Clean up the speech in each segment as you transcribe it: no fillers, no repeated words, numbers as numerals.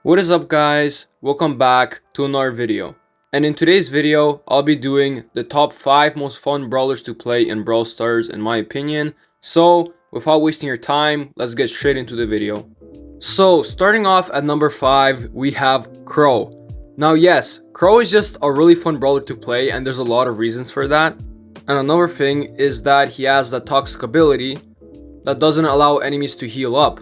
What is up, guys? Welcome back to another video. And in today's video, I'll be doing the top 5 most fun brawlers to play in Brawl Stars in my opinion. So, without wasting your time, let's get straight into the video. So, starting off at number 5, we have Crow. Now yes, Crow is just a really fun brawler to play and there's a lot of reasons for that. And another thing is that he has the toxic ability that doesn't allow enemies to heal up.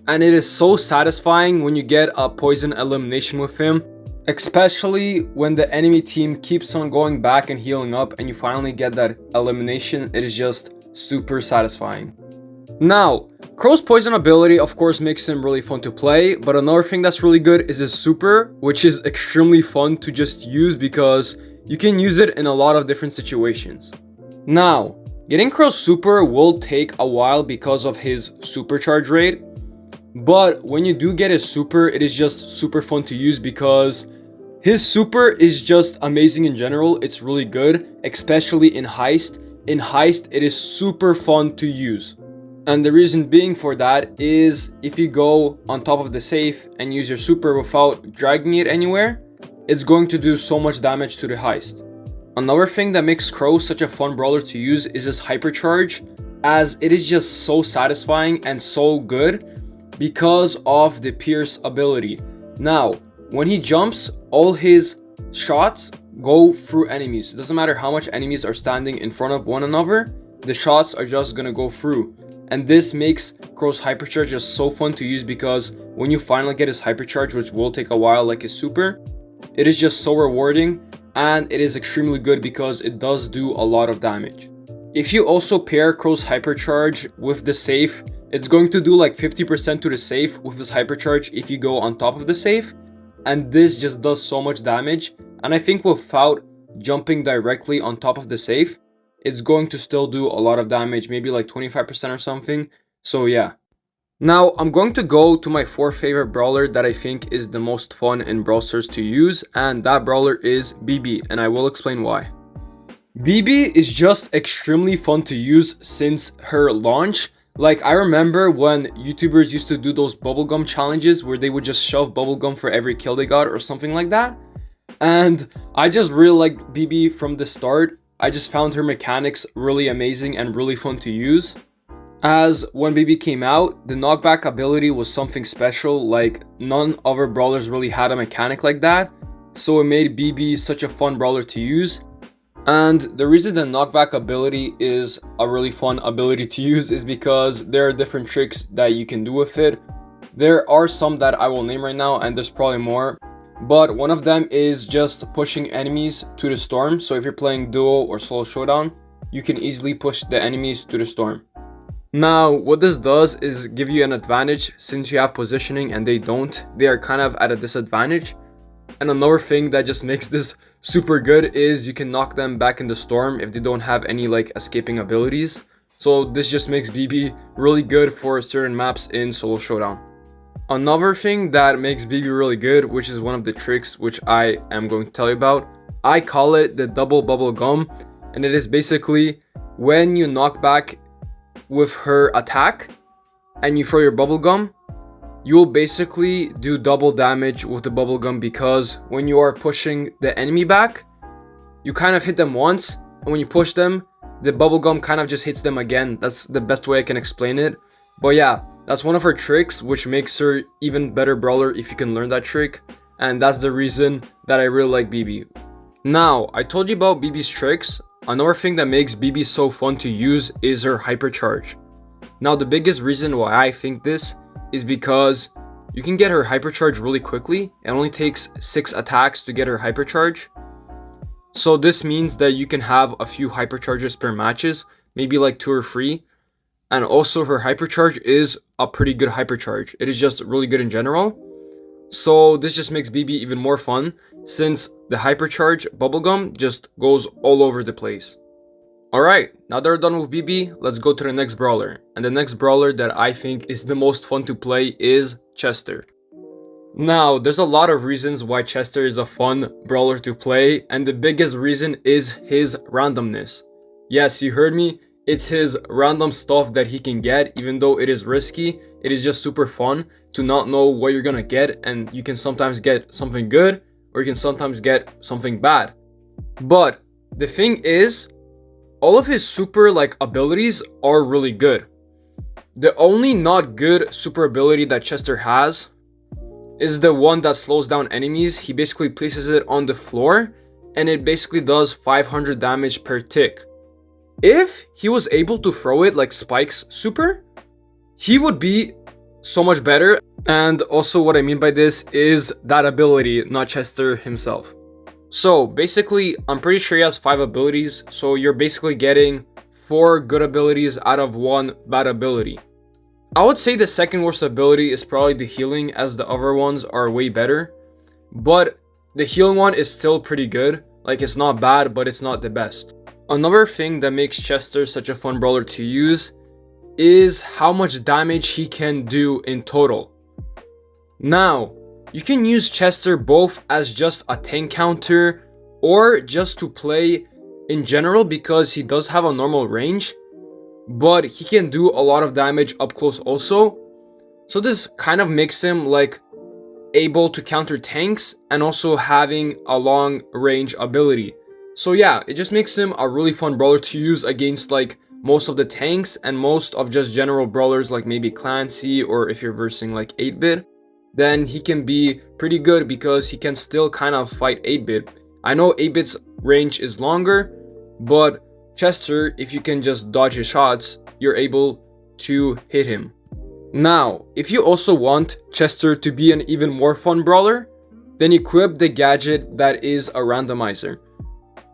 And it is so satisfying when you get a poison elimination with him, especially when the enemy team keeps on going back and healing up and you finally get that elimination. It is just super satisfying. Now, Crow's poison ability of course makes him really fun to play, but another thing that's really good is his super, which is extremely fun to just use because you can use it in a lot of different situations. Now, getting Crow's super will take a while because of his supercharge rate. But when you do get his super, it is just super fun to use because his super is just amazing in general. It's really good, especially in Heist. In Heist, it is super fun to use. And the reason being for that is if you go on top of the safe and use your super without dragging it anywhere, it's going to do so much damage to the Heist. Another thing that makes Crow such a fun brawler to use is his hypercharge, as it is just so satisfying and so good because of the Pierce ability. Now, when he jumps, all his shots go through enemies. It doesn't matter how much enemies are standing in front of one another, the shots are just gonna go through. And this makes Crow's hypercharge just so fun to use because when you finally get his hypercharge, which will take a while like his super, it is just so rewarding and it is extremely good because it does do a lot of damage. If you also pair Crow's hypercharge with the safe, it's going to do like 50% to the safe with this hypercharge if you go on top of the safe. And this just does so much damage. And I think without jumping directly on top of the safe, it's going to still do a lot of damage, maybe like 25% or something. So yeah. Now I'm going to go to my 4th favorite brawler that I think is the most fun in Brawl Stars to use. And that brawler is BB, and I will explain why. BB is just extremely fun to use since her launch. Like, I remember when YouTubers used to do those bubblegum challenges where they would just shove bubblegum for every kill they got or something like that. And I just really liked BB from the start. I just found her mechanics really amazing and really fun to use. As when BB came out, the knockback ability was something special, like none other brawlers really had a mechanic like that. So it made BB such a fun brawler to use. And the reason the knockback ability is a really fun ability to use is because there are different tricks that you can do with it. There are some that I will name right now and there's probably more. But one of them is just pushing enemies to the storm. So if you're playing duo or solo showdown, you can easily push the enemies to the storm. Now, what this does is give you an advantage since you have positioning and they don't. They are kind of at a disadvantage. And another thing that just makes this super good is you can knock them back in the storm if they don't have any like escaping abilities. So this just makes BB really good for certain maps in solo showdown. Another thing that makes BB really good, which is one of the tricks which I am going to tell you about, I call it the double bubble gum. And it is basically when you knock back with her attack and you throw your bubble gum, you will basically do double damage with the bubblegum because when you are pushing the enemy back, you kind of hit them once, and when you push them, the bubblegum kind of just hits them again. That's the best way I can explain it. But yeah, that's one of her tricks, which makes her even better brawler if you can learn that trick. And that's the reason that I really like BB. Now, I told you about BB's tricks. Another thing that makes BB so fun to use is her hypercharge. Now, the biggest reason why I think this is because you can get her hypercharge really quickly. It only takes 6 attacks to get her hypercharge. So this means that you can have a few hypercharges per matches, maybe like 2 or 3. And also her hypercharge is a pretty good hypercharge. It is just really good in general. So this just makes BB even more fun since the hypercharge bubblegum just goes all over the place. Alright, now that we're done with BB, let's go to the next brawler. And the next brawler that I think is the most fun to play is Chester. Now, there's a lot of reasons why Chester is a fun brawler to play, and the biggest reason is his randomness. Yes, you heard me, it's his random stuff that he can get, even though it is risky. it is just super fun to not know what you're gonna get, and you can sometimes get something good or you can sometimes get something bad. But the thing is, all of his super like abilities are really good. The only not good super ability that Chester has is the one that slows down enemies. He basically places it on the floor and it basically does 500 damage per tick. If he was able to throw it like Spike's super, he would be so much better. And also what I mean by this is that ability, not Chester himself. So basically, I'm pretty sure he has 5 abilities, so you're basically getting 4 good abilities out of 1 bad ability. I would say the second worst ability is probably the healing, as the other ones are way better. But the healing one is still pretty good. Like, it's not bad, but it's not the best. Another thing that makes Chester such a fun brawler to use is how much damage he can do in total. Now, you can use Chester both as just a tank counter or just to play in general, because he does have a normal range, but he can do a lot of damage up close also. So this kind of makes him like able to counter tanks and also having a long range ability. So yeah, it just makes him a really fun brawler to use against like most of the tanks and most of just general brawlers, like maybe Clancy, or if you're versing like 8-bit, then he can be pretty good because he can still kind of fight 8-bit. I know 8-bit's range is longer, but Chester, if you can just dodge his shots, you're able to hit him. Now, if you also want Chester to be an even more fun brawler, then equip the gadget that is a randomizer.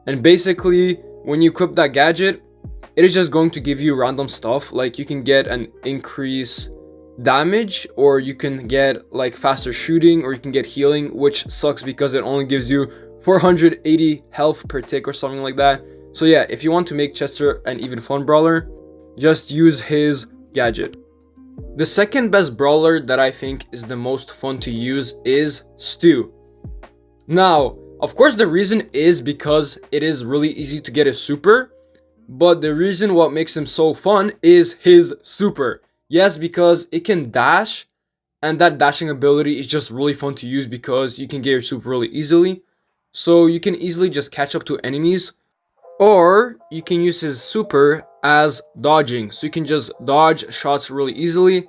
And basically, when you equip that gadget, it is just going to give you random stuff. Like, you can get an increase damage, or you can get like faster shooting, or you can get healing, which sucks because it only gives you 480 health per tick or something like that. So yeah, if you want to make Chester an even fun brawler, just use his gadget. The second best brawler that I think is the most fun to use is Stu. Now, of course, the reason is because it is really easy to get a super, but the reason what makes him so fun is his super. Yes, because it can dash, and that dashing ability is just really fun to use because you can get your super really easily. So you can easily just catch up to enemies, or you can use his super as dodging. So you can just dodge shots really easily.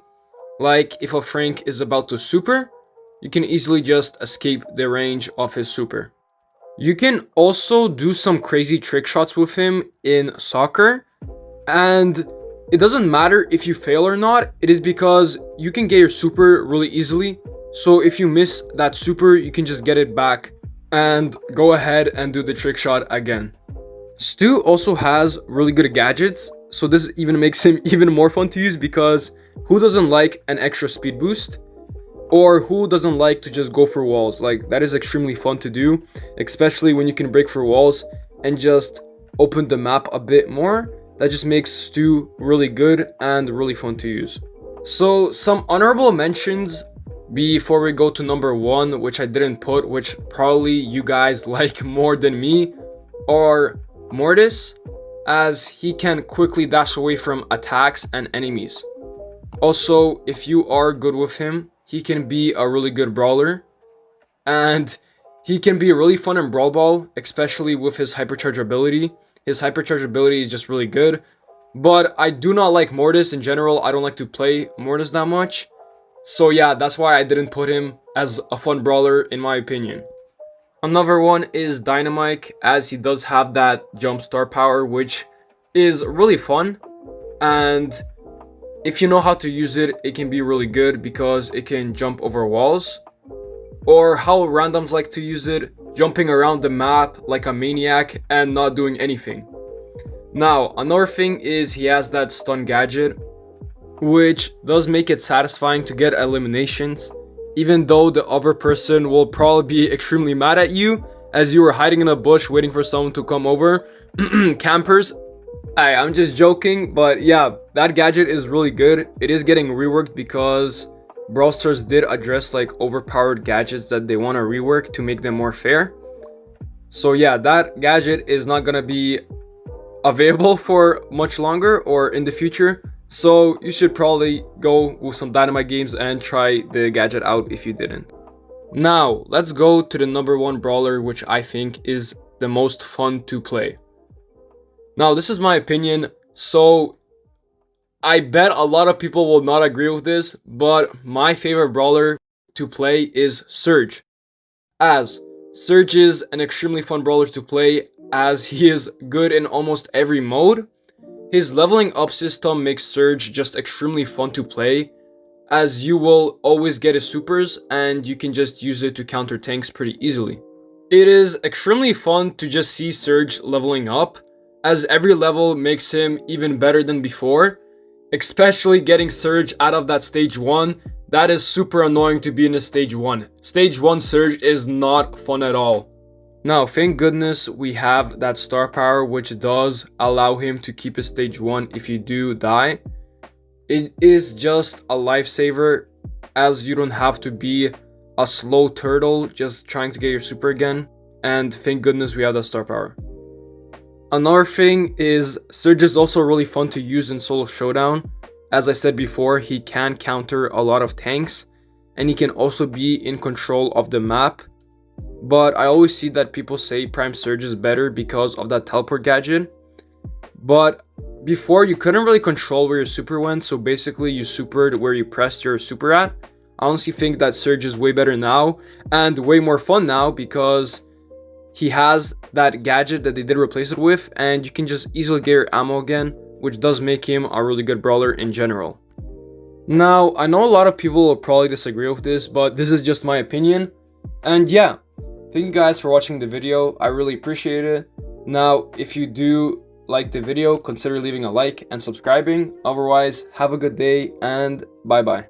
Like if a Frank is about to super, you can easily just escape the range of his super. You can also do some crazy trick shots with him in soccer, and it doesn't matter if you fail or not. It is because you can get your super really easily. So if you miss that super, you can just get it back and go ahead and do the trick shot again. Stu also has really good gadgets, so this even makes him even more fun to use, because who doesn't like an extra speed boost? Or who doesn't like to just go for walls? Like, that is extremely fun to do, especially when you can break for walls and just open the map a bit more. That just makes Stu really good and really fun to use. So some honorable mentions before we go to number 1, which I didn't put, which probably you guys like more than me, are Mortis, as he can quickly dash away from attacks and enemies. Also, if you are good with him, he can be a really good brawler, and he can be really fun in Brawl Ball, especially with his hypercharge ability. His hypercharge ability is just really good, but I do not like Mortis in general. I don't like to play Mortis that much. So yeah, that's why I didn't put him as a fun brawler in my opinion. Another one is Dynamite, as he does have that jump star power, which is really fun, and if you know how to use it, it can be really good because it can jump over walls. Or how randoms like to use it, jumping around the map like a maniac and not doing anything. Now, another thing is he has that stun gadget, which does make it satisfying to get eliminations, even though the other person will probably be extremely mad at you as you were hiding in a bush waiting for someone to come over. Campers. I'm just joking, but yeah, that gadget is really good. It is getting reworked because Brawl Stars did address like overpowered gadgets that they want to rework to make them more fair. So yeah, that gadget is not gonna be available for much longer or in the future, So you should probably go with some Dynamite games and try the gadget out if you didn't. Now, let's go to the number 1 brawler, which I think is the most fun to play. Now, this is my opinion, so I bet a lot of people will not agree with this, but my favorite brawler to play is Surge. As Surge is an extremely fun brawler to play, as he is good in almost every mode. His leveling up system makes Surge just extremely fun to play, as you will always get his supers and you can just use it to counter tanks pretty easily. It is extremely fun to just see Surge leveling up, as every level makes him even better than before, especially getting Surge out of that stage 1. That is super annoying to be in a stage 1. Stage 1 Surge is not fun at all. Now, thank goodness we have that star power, which does allow him to keep his stage 1 if you do die. It is just a lifesaver, as you don't have to be a slow turtle just trying to get your super again. And thank goodness we have that star power. Another thing is Surge is also really fun to use in solo showdown. As I said before, he can counter a lot of tanks and he can also be in control of the map. But I always see that people say Prime Surge is better because of that teleport gadget. But before, you couldn't really control where your super went, so basically you supered where you pressed your super at. I honestly think that Surge is way better now and way more fun now because he has that gadget that they did replace it with, and you can just easily get your ammo again, which does make him a really good brawler in general. Now, I know a lot of people will probably disagree with this, but this is just my opinion. And yeah, thank you guys for watching the video. I really appreciate it. Now, if you do like the video, consider leaving a like and subscribing. Otherwise, have a good day and bye bye.